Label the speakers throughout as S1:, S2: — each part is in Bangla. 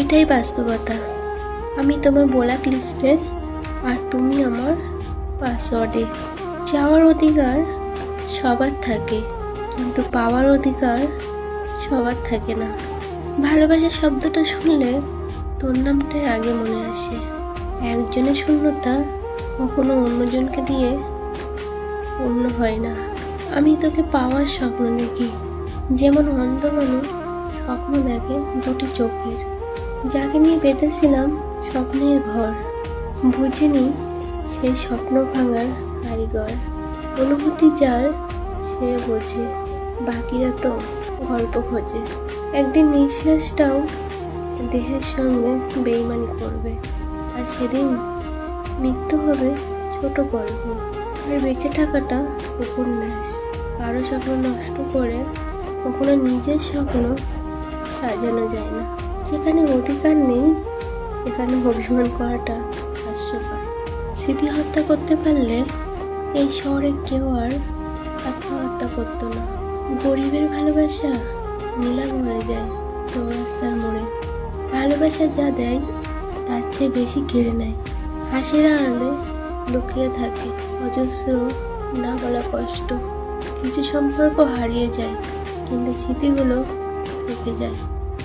S1: এটাই বাস্তবতা। আমি তোমার ব্ল্যাক লিস্টে আর তুমি আমার পাসওয়ার্ডে। চাওয়ার অধিকার সবার থাকে, কিন্তু পাওয়ার অধিকার সবার থাকে না। ভালোবাসা শব্দটা শুনলে তোর নামটাই আগে মনে আসে। একজনের শূন্যতা কখনো অন্যজনকে দিয়ে পূর্ণ হয় না। আমি তোকে পাওয়ার স্বপ্ন দেখি, যেমন অন্ধ মানুষ স্বপ্ন দেখে দুটি চোখের। যাকে নিয়ে বেঁধেছিলাম স্বপ্নের ঘর, বুঝিনি সেই স্বপ্ন ভাঙার কারিগর। অনুভূতি যার সে বোঝে, বাকিরা তো গল্প খোঁজে। একদিন নিঃশ্বাসটাও দেহের সঙ্গে বেইমানি করবে, আর সেদিন মৃত্যু হবে ছোট গল্প। আর বেঁচে থাকাটা উপন্যাস। কারো স্বপ্ন নষ্ট করে কখনো নিজের স্বপ্ন সাজানো যায় না। যেখানে অধিকার নেই সেখানে অভিমান করাটা হাস্যকর। স্মৃতি হত্যা করতে পারলে এই শহরে কেউ আর আত্মহত্যা করতো না। গরিবের ভালোবাসা নিলাম হয়ে যায় চৌরাস্তার মোড়ে। ভালোবাসা যা দেয় তার চেয়ে বেশি কেড়ে নেয়। হাসির আড়ালে লুকিয়ে থাকে অজস্র না বলা কষ্ট। কিছু সম্পর্ক হারিয়ে যায়, কিন্তু স্মৃতিগুলো থেকে যায়।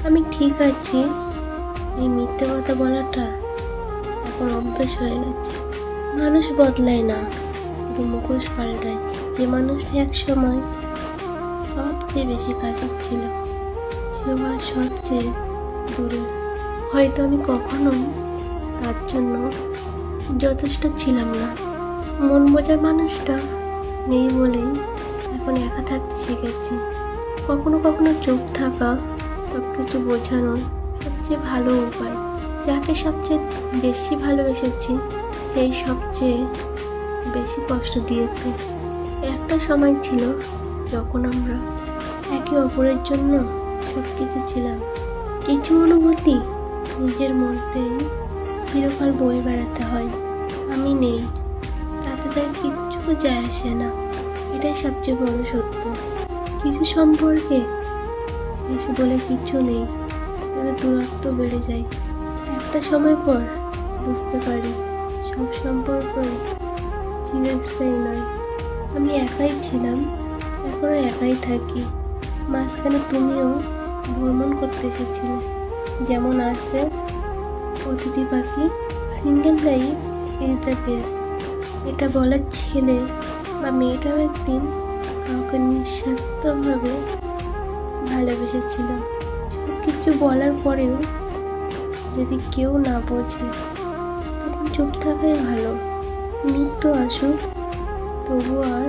S1: আমি ঠিক আছি, এই মিথ্যে কথা বলাটা এখন অভ্যেস হয়ে গেছে। মানুষ বদলায় না, শুধু মুখোশ পাল্টায়। যে মানুষটা এক সময় সবচেয়ে বেশি কাছের ছিল, সেও আর সবচেয়ে দূরে। হয়তো আমি কখনো তার জন্য যথেষ্ট ছিলাম না। মন বোঝার মানুষটা নেই বলেই এখন একা থাকতে শিখেছি। কখনো কখনো চুপ থাকা সব কিছু বোঝানোর সবচেয়ে ভালো উপায়। যাকে সবচেয়ে বেশি ভালোবেসেছি সেই সবচেয়ে বেশি কষ্ট দিয়েছে। একটা সময় ছিল যখন আমরা একে অপরের জন্য সব কিছু ছিলাম। কিছু অনুভূতি নিজের মধ্যেই চিরকাল বয়ে বেড়াতে হয়। আমি নেই, তাতে তার কিচ্ছু যায় আসে না। এটাই সবচেয়ে বড় সত্য। কিছু সম্পর্কে শেষ বলে কিছু নেই, তাদের দূরত্ব বেড়ে যায়। একটা সময় পর বুঝতে পারি সব সম্পর্কই চিরস্থায়ী নয়। আমি একাই ছিলাম, এখনো একাই থাকি। মাঝখানে তুমিও ভ্রমণ করতে এসেছিলে, যেমন আসে অতিথি পাখি। Single life is the best, এটা বলার ছেলে বা মেয়েটাও একদিন কাউকে নিঃস্বার্থভাবে ভালোবেসেছিল। সব কিছু বলার পরেও যদি কেউ না বোঝে, তখন চুপ থাকাই ভালো। মৃত্যু আসুক, তবু আর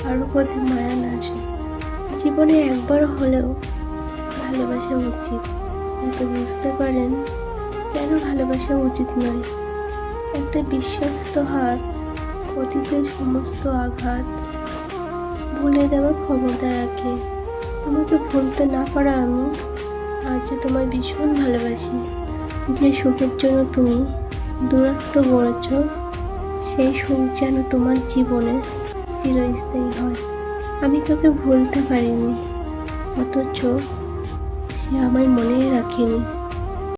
S1: কারো প্রতি মায়া না আসুক। জীবনে একবার হলেও ভালোবাসা উচিত, যাতে বুঝতে পারেন কেন ভালোবাসা উচিত নয়। একটা বিশ্বস্ত হাত অতীতের সমস্ত আঘাত ভুলে দেওয়ার ক্ষমতা রাখে। তোমাকে ভুলতে না পারা আমি আজও তোমায় ভীষণ ভালোবাসি। যে সুখের জন্য তুমি দূরত্ব গড়েছ, সেই সুখ যেন তোমার জীবনে চিরস্থায়ী হয়। আমি তোকে ভুলতে পারিনি, অথচ সে আমায় মনেই রাখেনি।